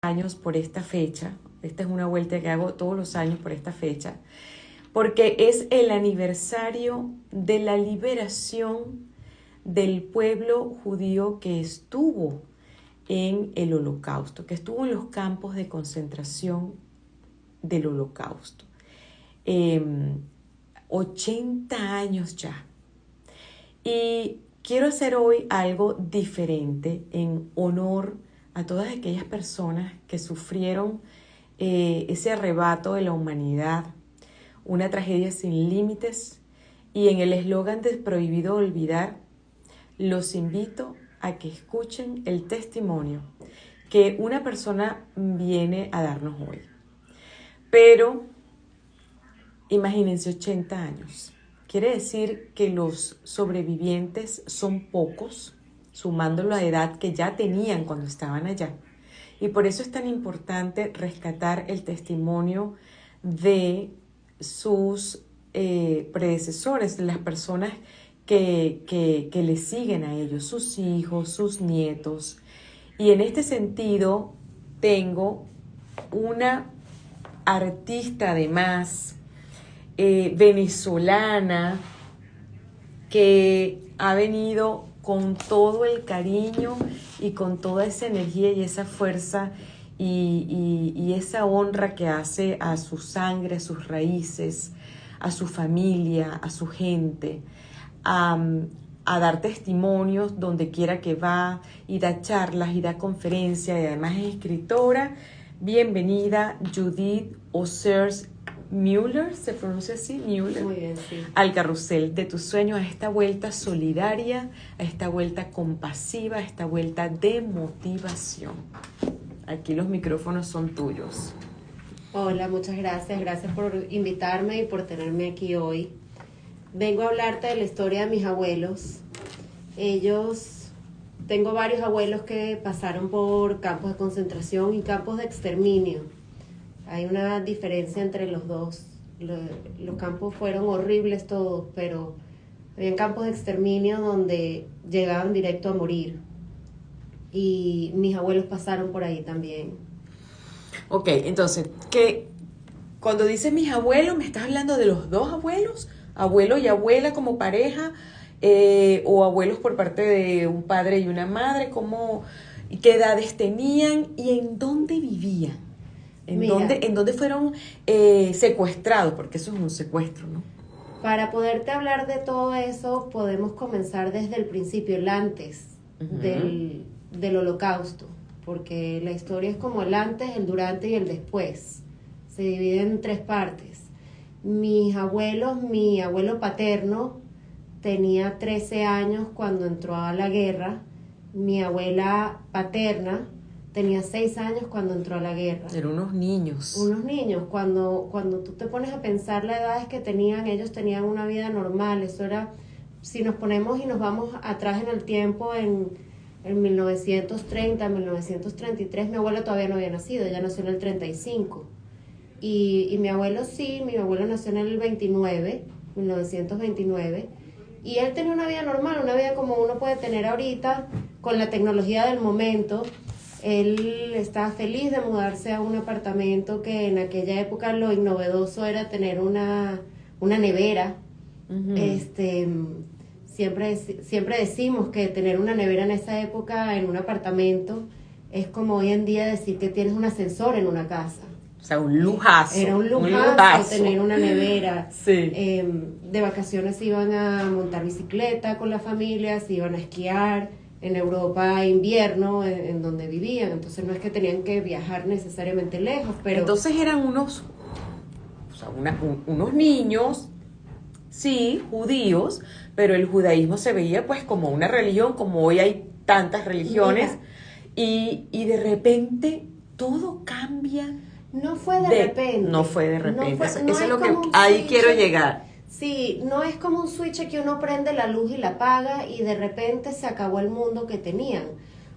años por esta fecha. Esta es una vuelta que hago todos los años por esta fecha, porque es el aniversario de la liberación del pueblo judío que estuvo en el Holocausto, que estuvo en los campos de concentración del Holocausto. 80 años ya. Y quiero hacer hoy algo diferente en honor a todas aquellas personas que sufrieron ese arrebato de la humanidad, una tragedia sin límites, y en el eslogan de Prohibido Olvidar, los invito a que escuchen el testimonio que una persona viene a darnos hoy. Pero imagínense 80 años. Quiere decir que los sobrevivientes son pocos, sumando la edad que ya tenían cuando estaban allá. Y por eso es tan importante rescatar el testimonio de sus predecesores, de las personas que les siguen a ellos, sus hijos, sus nietos. Y en este sentido tengo una artista además venezolana que ha venido con todo el cariño y con toda esa energía y esa fuerza y esa honra que hace a su sangre, a sus raíces, a su familia, a su gente, a dar testimonios donde quiera que va, y da charlas y da conferencias, y además es escritora. Bienvenida, Judith Ozers Müller, ¿se pronuncia así? Müller. Muy bien, sí. Al carrusel de tus sueños, a esta vuelta solidaria, a esta vuelta compasiva, a esta vuelta de motivación. Aquí los micrófonos son tuyos. Hola, muchas gracias. Gracias por invitarme y por tenerme aquí hoy. Vengo a hablarte de la historia de mis abuelos. Tengo varios abuelos que pasaron por campos de concentración y campos de exterminio. Hay una diferencia entre los dos. Los campos fueron horribles todos, pero había campos de exterminio donde llegaban directo a morir. Y mis abuelos pasaron por ahí también. Ok, entonces, cuando dices mis abuelos, ¿me estás hablando de los dos abuelos? ¿Abuelo y abuela como pareja? ¿O abuelos por parte de un padre y una madre? ¿Qué edades tenían? ¿Y en dónde vivían? ¿En dónde fueron secuestrados? Porque eso es un secuestro, ¿no? Para poderte hablar de todo eso, podemos comenzar desde el principio, el antes del Holocausto, porque la historia es como el antes, el durante y el después. Se divide en 3 partes. Mi abuelo paterno tenía 13 años cuando entró a la guerra. Mi abuela paterna tenía 6 años cuando entró a la guerra. Eran unos niños. Unos niños. Cuando tú te pones a pensar las edades que tenían, ellos tenían una vida normal. Eso era, si nos ponemos y nos vamos atrás en el tiempo, en 1930, 1933, mi abuela todavía no había nacido, ella nació en el 35. Y mi abuelo nació en el 1929, y él tenía una vida normal, una vida como uno puede tener ahorita, con la tecnología del momento. Él estaba feliz de mudarse a un apartamento que en aquella época lo novedoso era tener una nevera. Siempre decimos que tener una nevera en esa época en un apartamento es como hoy en día decir que tienes un ascensor en una casa. O sea, un lujazo. Era un lujazo tener una nevera. Sí. De vacaciones iban a montar bicicleta con la familia, se iban a esquiar. En Europa invierno, en donde vivían. Entonces no es que tenían que viajar necesariamente lejos, pero... Entonces eran unos niños, sí, judíos, pero el judaísmo se veía pues como una religión, como hoy hay tantas religiones. Y de repente todo cambia. No fue de repente. No fue de repente. Eso es lo que ahí quiero llegar. Sí, no es como un switch que uno prende la luz y la apaga y de repente se acabó el mundo que tenían.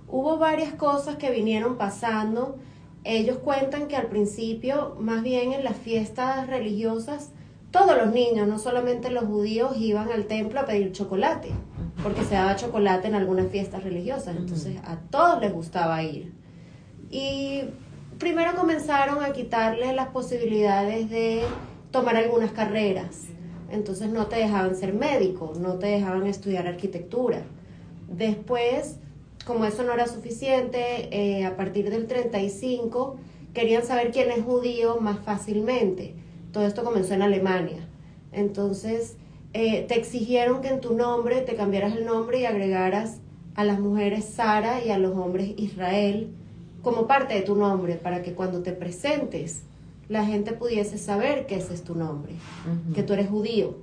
Hubo varias cosas que vinieron pasando. Ellos cuentan que al principio, más bien en las fiestas religiosas, todos los niños, no solamente los judíos, iban al templo a pedir chocolate, porque se daba chocolate en algunas fiestas religiosas, entonces a todos les gustaba ir. Y primero comenzaron a quitarle las posibilidades de tomar algunas carreras. Entonces no te dejaban ser médico, no te dejaban estudiar arquitectura. Después, como eso no era suficiente, a partir del 35 querían saber quién es judío más fácilmente. Todo esto comenzó en Alemania. Entonces te exigieron que en tu nombre te cambiaras el nombre y agregaras a las mujeres Sara y a los hombres Israel como parte de tu nombre, para que cuando te presentes la gente pudiese saber que ese es tu nombre, que tú eres judío.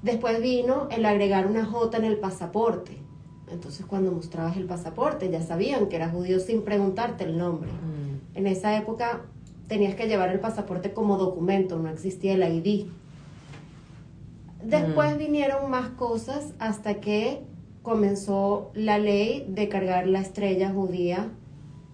Después vino el agregar una J en el pasaporte. Entonces cuando mostrabas el pasaporte ya sabían que eras judío sin preguntarte el nombre. En esa época tenías que llevar el pasaporte como documento, no existía el ID. Después vinieron más cosas hasta que comenzó la ley de cargar la estrella judía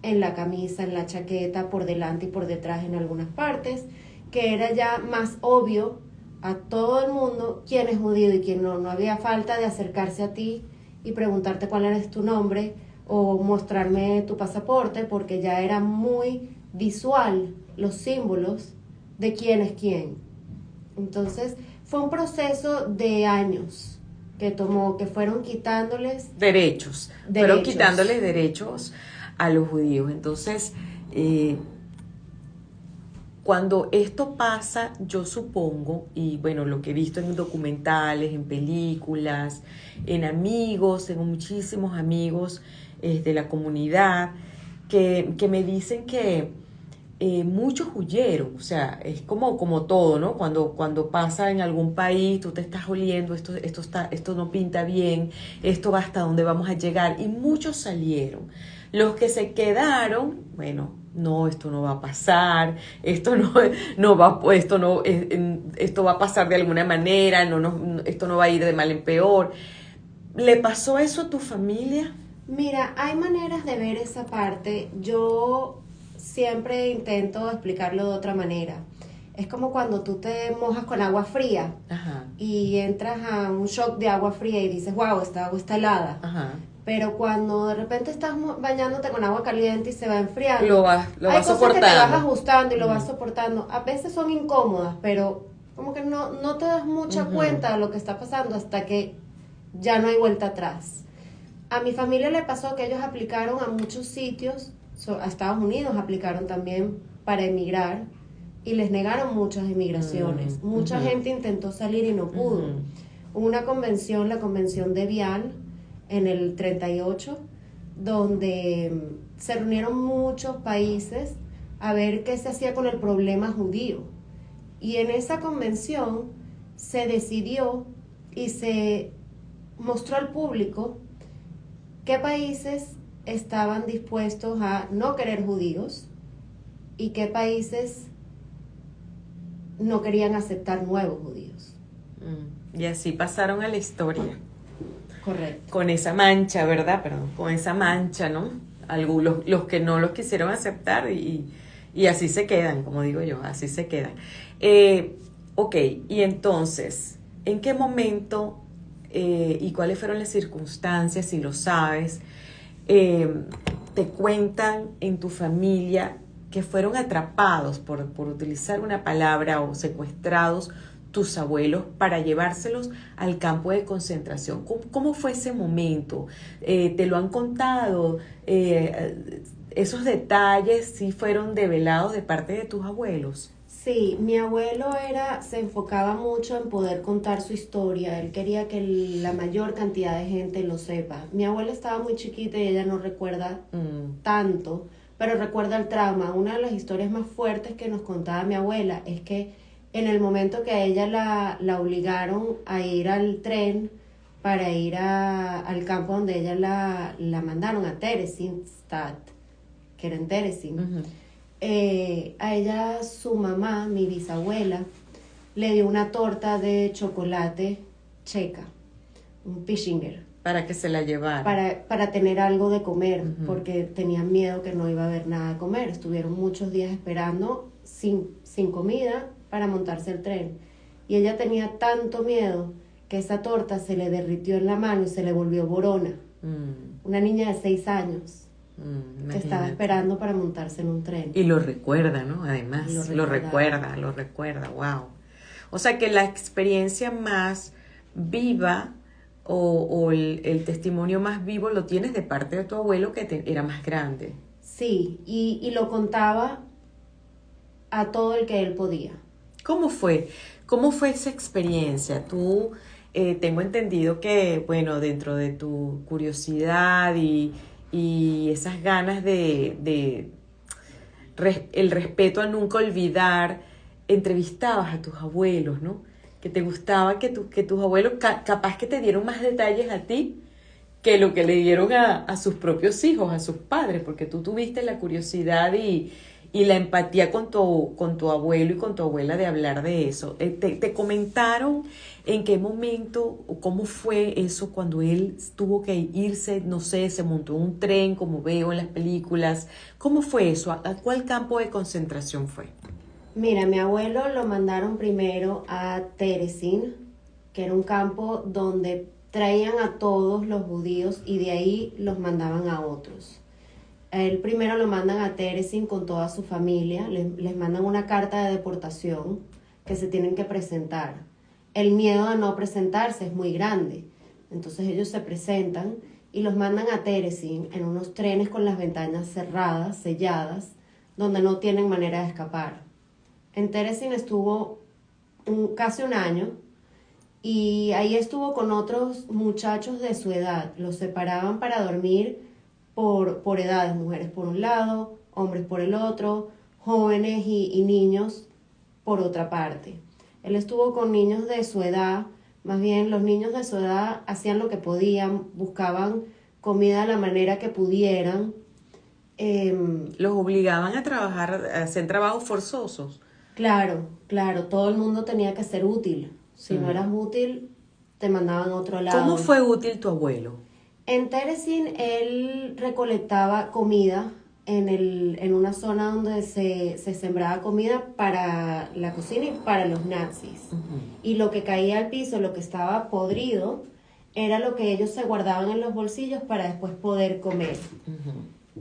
en la camisa, en la chaqueta, por delante y por detrás en algunas partes, que era ya más obvio a todo el mundo quién es judío y quién no. No había falta de acercarse a ti y preguntarte cuál es tu nombre o mostrarme tu pasaporte, porque ya era muy visual los símbolos de quién es quién. Entonces fue un proceso de años que tomó, que fueron quitándoles derechos. Fueron quitándoles derechos a los judíos. Entonces, cuando esto pasa, yo supongo, y bueno, lo que he visto en documentales, en películas, en amigos, en muchísimos amigos de la comunidad, que me dicen que muchos huyeron. O sea, es como todo, ¿no? Cuando pasa en algún país, tú te estás oliendo, esto no pinta bien, esto va hasta dónde vamos a llegar, y muchos salieron. Los que se quedaron, bueno, no, esto no va a pasar, esto va a pasar de alguna manera, esto no va a ir de mal en peor. ¿Le pasó eso a tu familia? Mira, hay maneras de ver esa parte. Yo siempre intento explicarlo de otra manera. Es como cuando tú te mojas con agua fría. Ajá. Y entras a un shock de agua fría y dices, wow, esta agua está helada. Ajá. Pero cuando de repente estás bañándote con agua caliente y se va enfriando, lo vas soportando. Hay cosas que te vas ajustando y lo vas soportando. A veces son incómodas, pero como que no te das mucha cuenta de lo que está pasando hasta que ya no hay vuelta atrás. A mi familia le pasó que ellos aplicaron a muchos sitios, a Estados Unidos aplicaron también para emigrar y les negaron muchas emigraciones. Mucha gente intentó salir y no pudo. Hubo una convención, la convención de Vial, en el 38, donde se reunieron muchos países a ver qué se hacía con el problema judío. Y en esa convención se decidió y se mostró al público qué países estaban dispuestos a no querer judíos y qué países no querían aceptar nuevos judíos. Y así pasaron a la historia. Correcto. Con esa mancha, ¿verdad? Perdón, con esa mancha, ¿no? Algunos, los que no los quisieron aceptar y así se quedan, como digo yo, así se quedan. Ok, y entonces, ¿en qué momento y cuáles fueron las circunstancias, si lo sabes, te cuentan en tu familia que fueron atrapados, por utilizar una palabra, o secuestrados tus abuelos para llevárselos al campo de concentración? ¿Cómo fue ese momento? ¿Te lo han contado? ¿Esos detalles sí fueron develados de parte de tus abuelos? Sí, mi abuelo se enfocaba mucho en poder contar su historia. Él quería que la mayor cantidad de gente lo sepa. Mi abuela estaba muy chiquita y ella no recuerda tanto, pero recuerda el trauma. Una de las historias más fuertes que nos contaba mi abuela es que en el momento que a ella la obligaron a ir al tren para ir al campo donde ella la mandaron, a Theresienstadt, que era en Terezin, a ella su mamá, mi bisabuela, le dio una torta de chocolate checa, un Pischinger. Para que se la llevara. Para tener algo de comer, porque tenían miedo que no iba a haber nada de comer. Estuvieron muchos días esperando sin comida para montarse el tren. Y ella tenía tanto miedo que esa torta se le derritió en la mano y se le volvió borona. Una niña de 6 años. que estaba Imagínate. esperando para montarse en un tren. Y lo recuerda, ¿no? Además, Lo lo recuerda, wow. O sea que la experiencia más viva o el testimonio más vivo lo tienes de parte de tu abuelo era más grande. Sí, y lo contaba a todo el que él podía. ¿Cómo fue? ¿Cómo fue esa experiencia? Tú, tengo entendido que, bueno, dentro de tu curiosidad y esas ganas el respeto a nunca olvidar, entrevistabas a tus abuelos, ¿no? Que te gustaba que tus abuelos capaz que te dieron más detalles a ti que lo que le dieron a sus propios hijos, a sus padres, porque tú tuviste la curiosidad y la empatía con tu abuelo y con tu abuela de hablar de eso. ¿Te comentaron en qué momento o cómo fue eso cuando él tuvo que irse, no sé, se montó en un tren como veo en las películas? ¿Cómo fue eso? ¿A cuál campo de concentración fue? Mira, mi abuelo lo mandaron primero a Terezín, que era un campo donde traían a todos los judíos y de ahí los mandaban a otros. A él primero lo mandan a Terezín con toda su familia, les mandan una carta de deportación que se tienen que presentar. El miedo a no presentarse es muy grande, entonces ellos se presentan y los mandan a Terezín en unos trenes con las ventanas cerradas, selladas, donde no tienen manera de escapar. En Terezín estuvo casi un año y ahí estuvo con otros muchachos de su edad. Los separaban para dormir por edades, mujeres por un lado, hombres por el otro, jóvenes y niños por otra parte. Él estuvo con niños de su edad, más bien los niños de su edad hacían lo que podían, buscaban comida de la manera que pudieran. Los obligaban a trabajar, a hacer trabajos forzosos. Claro, todo el mundo tenía que ser útil. Si no eras útil, te mandaban a otro lado. ¿Cómo fue útil tu abuelo? En Terezín, él recolectaba comida en una zona donde se sembraba comida para la cocina y para los nazis. Y lo que caía al piso, lo que estaba podrido, era lo que ellos se guardaban en los bolsillos para después poder comer.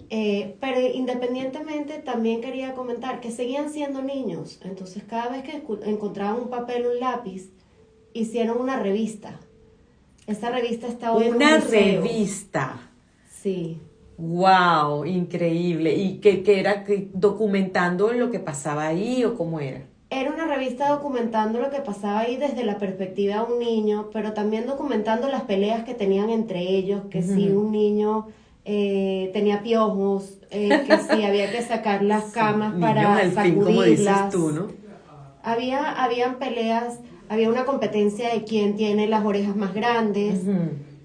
Pero independientemente también quería comentar que seguían siendo niños, entonces cada vez que encontraban un papel, un lápiz, hicieron una revista. Esta revista está hoy en un museo. Una revista. Sí. Wow, increíble. ¿Y qué era? ¿Documentando lo que pasaba ahí o cómo era? Era una revista documentando lo que pasaba ahí desde la perspectiva de un niño, pero también documentando las peleas que tenían entre ellos, que si un niño tenía piojos, que si había que sacar las camas para al fin, como dices sacudirlas. tú, ¿no? Habían peleas, había una competencia de quién tiene las orejas más grandes,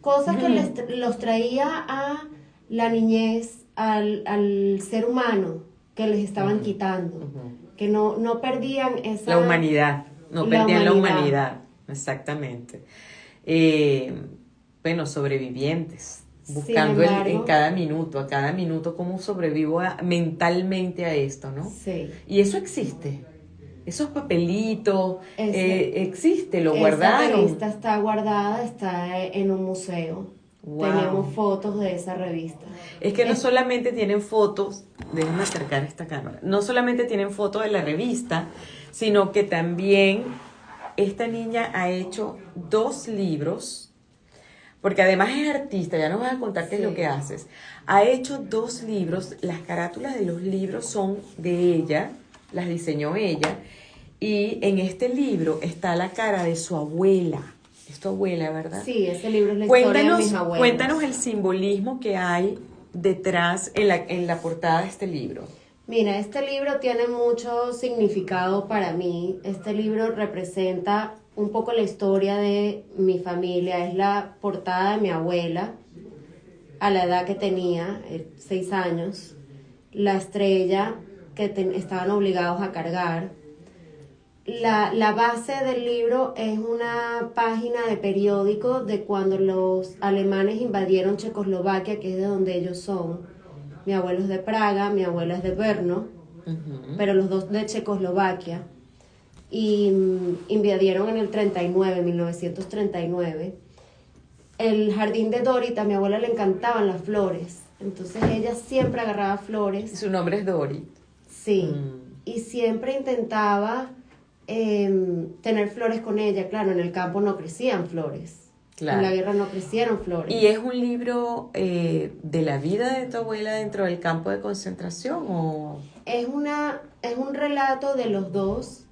cosas que los traía a la niñez, al ser humano que les estaban quitando, que no perdían esa... La humanidad, no perdían la humanidad, exactamente. Bueno, sobrevivientes. Buscando en cada minuto cómo sobrevivo mentalmente a esto, ¿no? Sí. Y eso existe. Esos papelitos, existe, lo esa guardaron. Esa revista está guardada, está en un museo. Wow. Tenemos fotos de esa revista. Es que no solamente tienen fotos, déjenme acercar esta cámara, no solamente tienen fotos de la revista, sino que también esta niña ha hecho 2 libros. Porque además es artista, ya nos vas a contar qué es lo que haces. Ha hecho 2 libros, las carátulas de los libros son de ella, las diseñó ella, y en este libro está la cara de su abuela. Es tu abuela, ¿verdad? Sí, ese libro es la historia de mis abuelos. Cuéntanos el simbolismo que hay detrás en la portada de este libro. Mira, este libro tiene mucho significado para mí. Este libro representa un poco la historia de mi familia. Es la portada de mi abuela a la edad que tenía, 6 años, la estrella que estaban obligados a cargar. La base del libro es una página de periódico de cuando los alemanes invadieron Checoslovaquia, que es de donde ellos son. Mi abuelo es de Praga, mi abuela es de Brno, pero los dos de Checoslovaquia. Y invadieron en el 1939. El jardín de Dorita, a mi abuela le encantaban las flores. Entonces ella siempre agarraba flores. Su nombre es Dorit. Sí, y siempre intentaba tener flores con ella. Claro, en el campo no crecían flores. Claro. En la guerra no crecieron flores. ¿Y es un libro de la vida de tu abuela dentro del campo de concentración o...? Es un relato de los dos,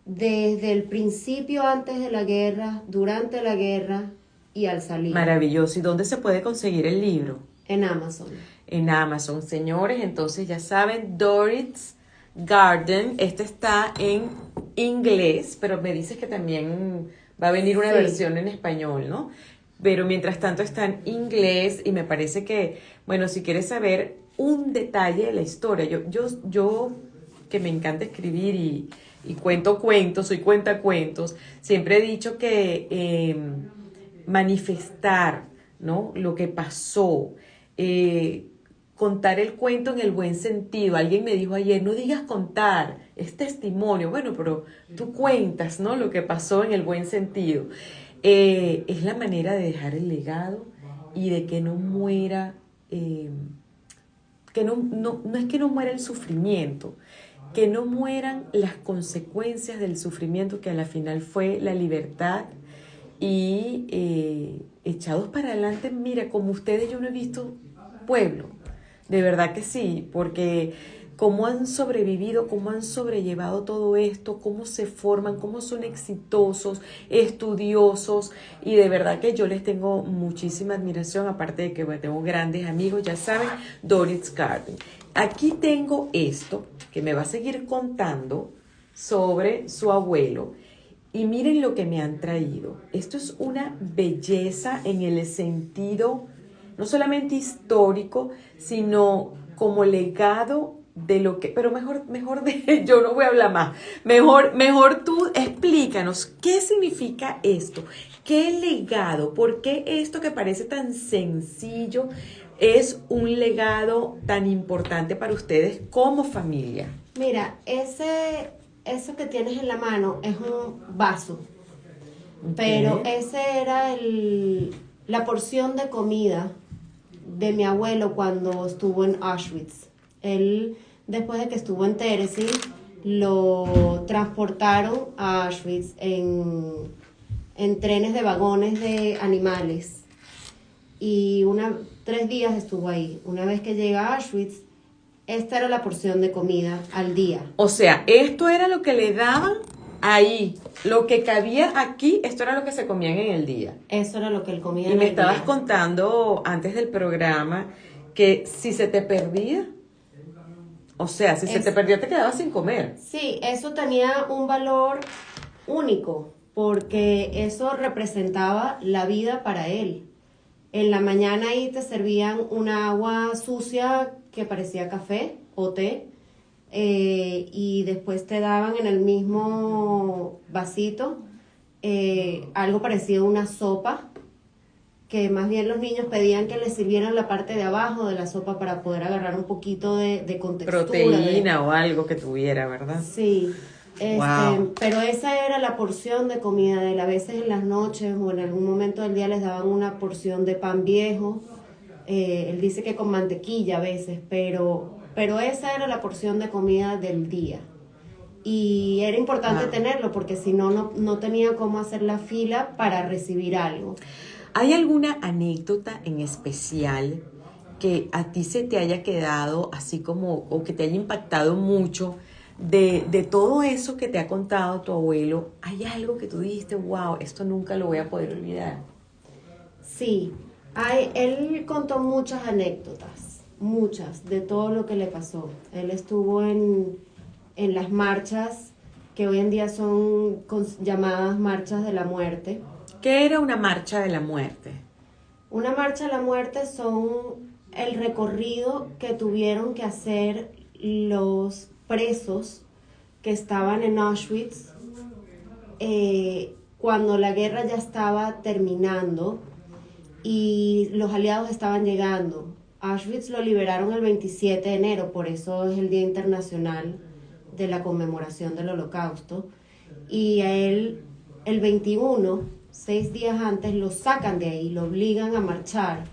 desde el principio, antes de la guerra, durante la guerra y al salir. Maravilloso. ¿Y dónde se puede conseguir el libro? En Amazon. En Amazon, señores. Entonces ya saben, Dorit's Garden. Este está en inglés, pero me dices que también va a venir una versión en español, ¿no? Pero mientras tanto está en inglés y me parece que, bueno, si quieres saber un detalle de la historia, yo que me encanta escribir y cuento cuentos, soy cuentacuentos, siempre he dicho que manifestar, ¿no? Lo que pasó, contar el cuento en el buen sentido. Alguien me dijo ayer, no digas contar, es testimonio. Bueno, pero tú cuentas, ¿no? Lo que pasó en el buen sentido. Es la manera de dejar el legado y de que no muera, que no es que no muera el sufrimiento, que no mueran las consecuencias del sufrimiento, que a la final fue la libertad. Y echados para adelante, mira, como ustedes yo no he visto pueblo, de verdad que sí, porque cómo han sobrevivido, cómo han sobrellevado todo esto, cómo se forman, cómo son exitosos, estudiosos, y de verdad que yo les tengo muchísima admiración, aparte de que bueno, tengo grandes amigos, ya saben, Dorit's Garden. Aquí tengo esto, que me va a seguir contando sobre su abuelo. Y miren lo que me han traído. Esto es una belleza en el sentido no solamente histórico, sino como legado de lo que... Pero mejor yo no voy a hablar más. Mejor tú explícanos qué significa esto. ¿Qué legado? ¿Por qué esto que parece tan sencillo es un legado tan importante para ustedes como familia? Mira, eso que tienes en la mano es un vaso, pero ese era la porción de comida de mi abuelo cuando estuvo en Auschwitz. Él, después de que estuvo en Terezín, lo transportaron a Auschwitz en trenes de vagones de animales y 3 días estuvo ahí. Una vez que llega a Auschwitz, esta era la porción de comida al día. O sea, esto era lo que le daban ahí. Lo que cabía aquí, esto era lo que se comían en el día. Eso era lo que él comía en el el día. Y me estabas contando antes del programa que si se te perdía, o sea, si se te perdía te quedabas sin comer. Sí, eso tenía un valor único, porque eso representaba la vida para él. En la mañana ahí te servían una agua sucia que parecía café o té, y después te daban en el mismo vasito algo parecido a una sopa, que más bien los niños pedían que les sirvieran la parte de abajo de la sopa para poder agarrar un poquito de contextura. Proteína o algo que tuviera, ¿verdad? Sí. Wow. Pero esa era la porción de comida de él. A veces en las noches o en algún momento del día les daban una porción de pan viejo. Él dice que con mantequilla a veces, pero esa era la porción de comida del día. Y era importante tenerlo porque si no tenía cómo hacer la fila para recibir algo. ¿Hay alguna anécdota en especial que a ti se te haya quedado así como, o que te haya impactado mucho de todo eso que te ha contado tu abuelo? ¿Hay algo que tú dijiste, wow, esto nunca lo voy a poder olvidar? Sí, él contó muchas anécdotas, muchas, de todo lo que le pasó. Él estuvo en las marchas que hoy en día son llamadas marchas de la muerte. ¿Qué era una marcha de la muerte? Una marcha de la muerte son el recorrido que tuvieron que hacer los presos que estaban en Auschwitz cuando la guerra ya estaba terminando y los aliados estaban llegando. Auschwitz lo liberaron el 27 de enero, por eso es el Día Internacional de la Conmemoración del Holocausto, y a él el 21, 6 días antes, lo sacan de ahí, lo obligan a marchar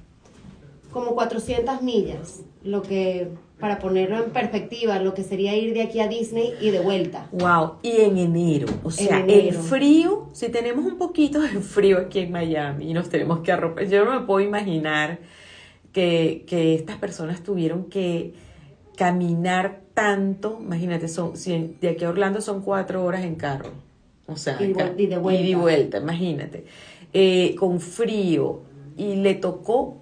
como 400 millas, lo que, para ponerlo en perspectiva, lo que sería ir de aquí a Disney y de vuelta. Wow, y en enero, o sea, el frío, si tenemos un poquito de frío aquí en Miami y nos tenemos que arropar, yo no me puedo imaginar que estas personas tuvieron que caminar tanto, imagínate, si de aquí a Orlando son 4 horas en carro, o sea, y de vuelta. Y de vuelta, imagínate, con frío, y le tocó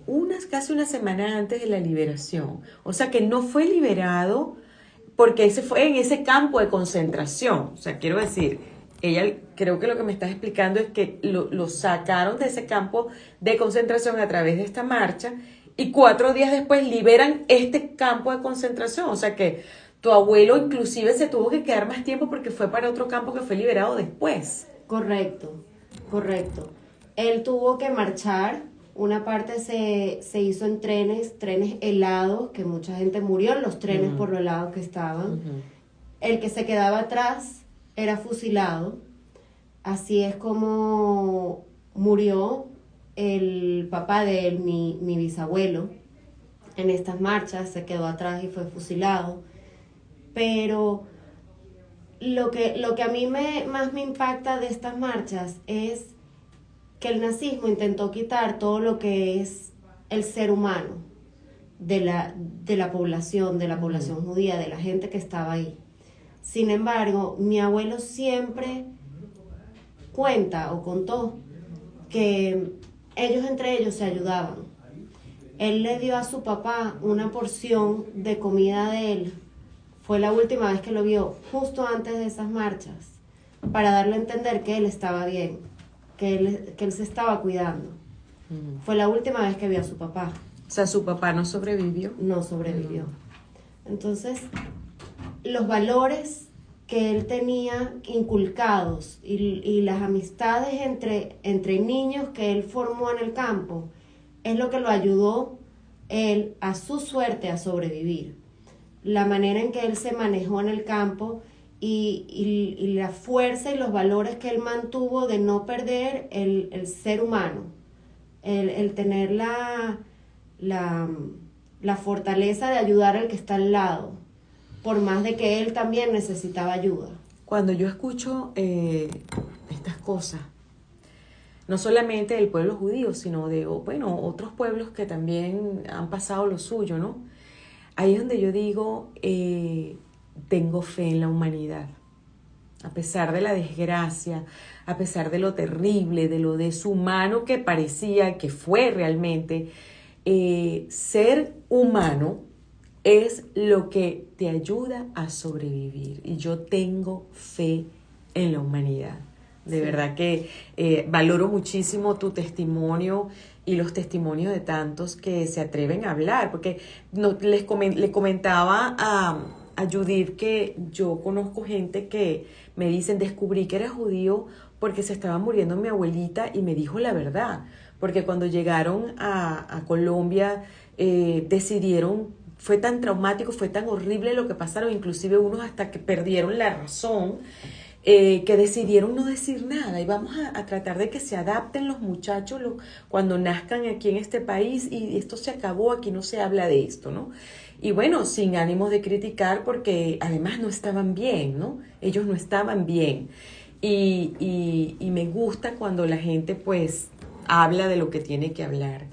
casi una semana antes de la liberación, o sea que no fue liberado porque ese fue en ese campo de concentración, o sea, quiero decir, ella, creo que lo que me estás explicando es que lo sacaron de ese campo de concentración a través de esta marcha, y 4 días después liberan este campo de concentración, o sea que tu abuelo inclusive se tuvo que quedar más tiempo porque fue para otro campo que fue liberado después. Correcto. Él tuvo que marchar, una parte se hizo en trenes helados, que mucha gente murió en los trenes por lo helados que estaban. El que se quedaba atrás era fusilado, así es como murió el papá de él, mi bisabuelo, en estas marchas, se quedó atrás y fue fusilado. Pero lo que a mí más me impacta de estas marchas es que el nazismo intentó quitar todo lo que es el ser humano de la población judía, de la gente que estaba ahí. Sin embargo, mi abuelo siempre cuenta o contó que ellos entre ellos se ayudaban. Él le dio a su papá una porción de comida de él. Fue la última vez que lo vio, justo antes de esas marchas, para darle a entender que él estaba bien, que él se estaba cuidando. Fue la última vez que vio a su papá. O sea, su papá no sobrevivió. No sobrevivió. Entonces, los valores que él tenía inculcados y las amistades entre niños que él formó en el campo, es lo que lo ayudó él a su suerte a sobrevivir. La manera en que él se manejó en el campo y la fuerza y los valores que él mantuvo de no perder el ser humano, el tener la fortaleza de ayudar al que está al lado, por más de que él también necesitaba ayuda. Cuando yo escucho estas cosas, no solamente del pueblo judío, sino de otros pueblos que también han pasado lo suyo, ¿no? Ahí es donde yo digo, tengo fe en la humanidad. A pesar de la desgracia, a pesar de lo terrible, de lo deshumano que parecía, que fue realmente, ser humano es lo que te ayuda a sobrevivir. Y yo tengo fe en la humanidad. De verdad que valoro muchísimo tu testimonio y los testimonios de tantos que se atreven a hablar, porque le comentaba a Judith que yo conozco gente que me dicen, descubrí que era judío porque se estaba muriendo mi abuelita y me dijo la verdad, porque cuando llegaron a Colombia decidieron, fue tan traumático, fue tan horrible lo que pasaron, inclusive unos hasta que perdieron la razón, que decidieron no decir nada y vamos a tratar de que se adapten los muchachos cuando nazcan aquí en este país y esto se acabó, aquí no se habla de esto, ¿no? Y bueno, sin ánimos de criticar porque además no estaban bien, ¿no? Ellos no estaban bien y me gusta cuando la gente pues habla de lo que tiene que hablar.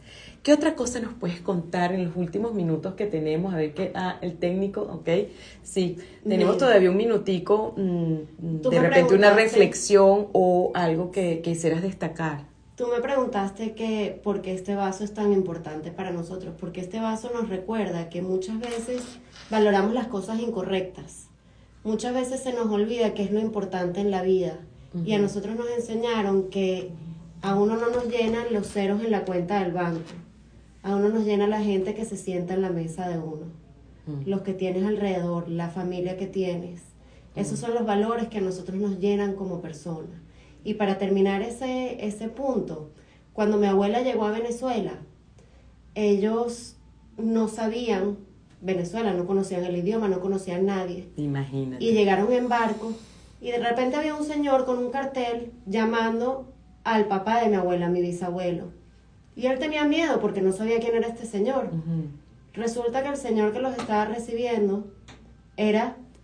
¿Qué otra cosa nos puedes contar en los últimos minutos que tenemos? A ver qué... el técnico, ¿ok? Sí, tenemos todavía un minutico, de repente una reflexión o algo que quisieras destacar. Tú me preguntaste que por qué este vaso es tan importante para nosotros, porque este vaso nos recuerda que muchas veces valoramos las cosas incorrectas. Muchas veces se nos olvida qué es lo importante en la vida. Uh-huh. Y a nosotros nos enseñaron que a uno no nos llenan los ceros en la cuenta del banco. A uno nos llena la gente que se sienta en la mesa de uno, los que tienes alrededor, la familia que tienes. Esos son los valores que a nosotros nos llenan como personas. Y para terminar ese punto, cuando mi abuela llegó a Venezuela, ellos no sabían Venezuela, no conocían el idioma, no conocían a nadie. Imagínate. Y llegaron en barco y de repente había un señor con un cartel llamando al papá de mi abuela, mi bisabuelo. Y él tenía miedo porque no sabía quién era este señor. Resulta que el señor que los estaba recibiendo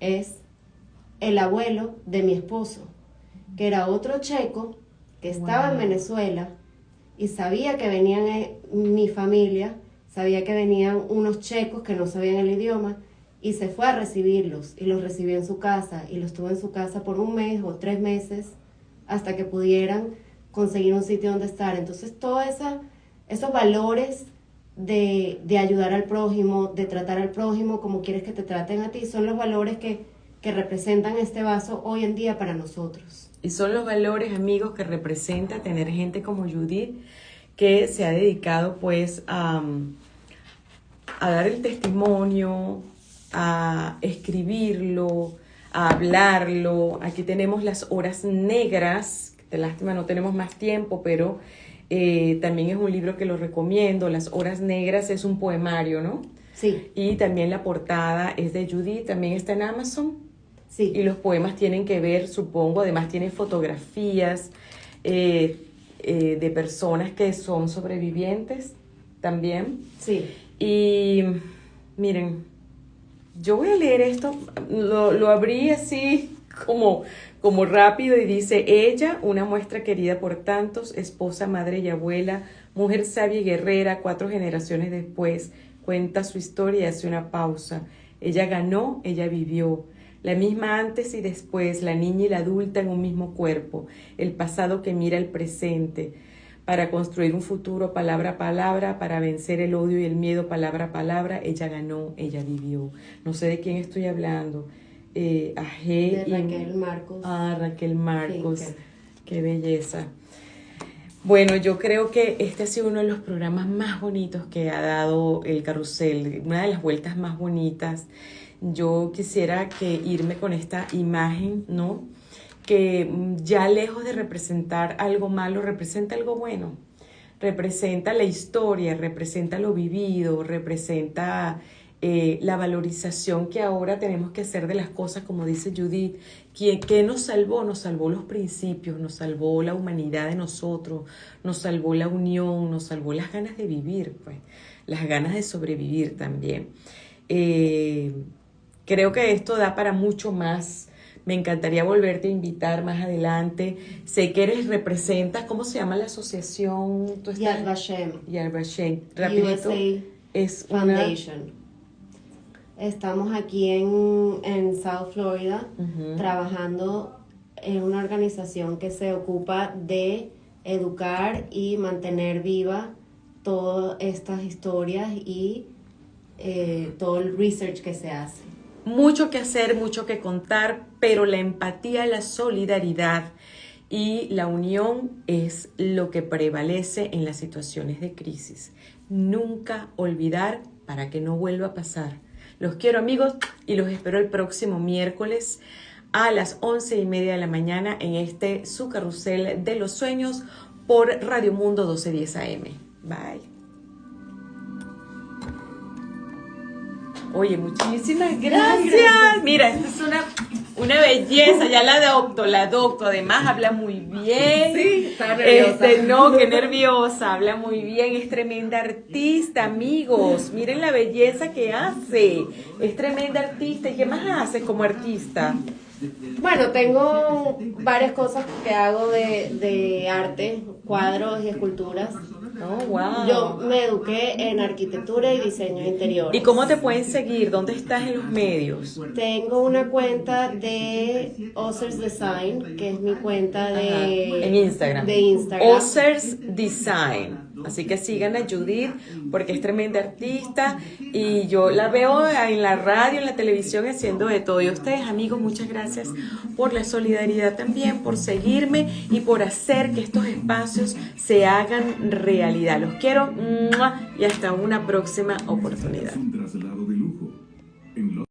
es el abuelo de mi esposo, que era otro checo que estaba en Venezuela y sabía que venían mi familia, sabía que venían unos checos que no sabían el idioma y se fue a recibirlos y los recibió en su casa y los tuvo en su casa por 1 mes o 3 meses hasta que pudieran conseguir un sitio donde estar. Entonces todos esos valores de ayudar al prójimo, de tratar al prójimo como quieres que te traten a ti, son los valores que representan este vaso hoy en día para nosotros. Y son los valores, amigos, que representa tener gente como Judith, que se ha dedicado pues a dar el testimonio, a escribirlo, a hablarlo. Aquí tenemos las horas negras, de lástima no tenemos más tiempo, pero también es un libro que lo recomiendo. Las horas negras es un poemario, ¿no? Sí. Y también la portada es de Judith, también está en Amazon. Sí. Y los poemas tienen que ver, supongo, además tiene fotografías de personas que son sobrevivientes también. Sí. Y miren, yo voy a leer esto, lo abrí así como rápido y dice: ella, una muestra querida por tantos, esposa, madre y abuela, mujer sabia y guerrera, 4 generaciones después, cuenta su historia y hace una pausa. Ella ganó, ella vivió. La misma antes y después, la niña y la adulta en un mismo cuerpo, el pasado que mira el presente, para construir un futuro palabra a palabra, para vencer el odio y el miedo palabra a palabra. Ella ganó, ella vivió. No sé de quién estoy hablando. De Raquel Marcos. Raquel Marcos. Sí, qué belleza. Bueno, yo creo que este ha sido uno de los programas más bonitos que ha dado el Carrusel, una de las vueltas más bonitas. Yo quisiera irme con esta imagen, ¿no? Que ya lejos de representar algo malo, representa algo bueno. Representa la historia, representa lo vivido, representa la valorización que ahora tenemos que hacer de las cosas, como dice Judith. ¿Qué nos salvó? Nos salvó los principios, nos salvó la humanidad de nosotros, nos salvó la unión, nos salvó las ganas de vivir, pues, las ganas de sobrevivir también. Creo que esto da para mucho más. Me encantaría volverte a invitar más adelante. Sé que representas, ¿cómo se llama la asociación? Yad Vashem. Yad Vashem. Rapidito. USA es Foundation. Estamos aquí en South Florida, trabajando en una organización que se ocupa de educar y mantener viva todas estas historias y todo el research que se hace. Mucho que hacer, mucho que contar, pero la empatía, la solidaridad y la unión es lo que prevalece en las situaciones de crisis. Nunca olvidar para que no vuelva a pasar. Los quiero, amigos, y los espero el próximo miércoles a las 11:30 de la mañana en su Carrusel de los Sueños por Radio Mundo 1210 AM. Bye. Oye, muchísimas gracias. Mira, esta es una belleza. Ya la adopto. Además, habla muy bien. Sí, está nerviosa. No, qué nerviosa. Habla muy bien. Es tremenda artista, amigos. Miren la belleza que hace. Es tremenda artista. ¿Y qué más haces como artista? Bueno, tengo varias cosas que hago de arte, cuadros y esculturas. Oh, wow. Yo me eduqué en arquitectura y diseño interior. ¿Y cómo te pueden seguir? ¿Dónde estás en los medios? Tengo una cuenta de Ossers Design, que es mi cuenta en Instagram. De Instagram. Ossers Design. Así que sigan a Judith porque es tremenda artista y yo la veo en la radio, en la televisión haciendo de todo. Y a ustedes, amigos, muchas gracias por la solidaridad también, por seguirme y por hacer que estos espacios se hagan realidad. Los quiero y hasta una próxima oportunidad.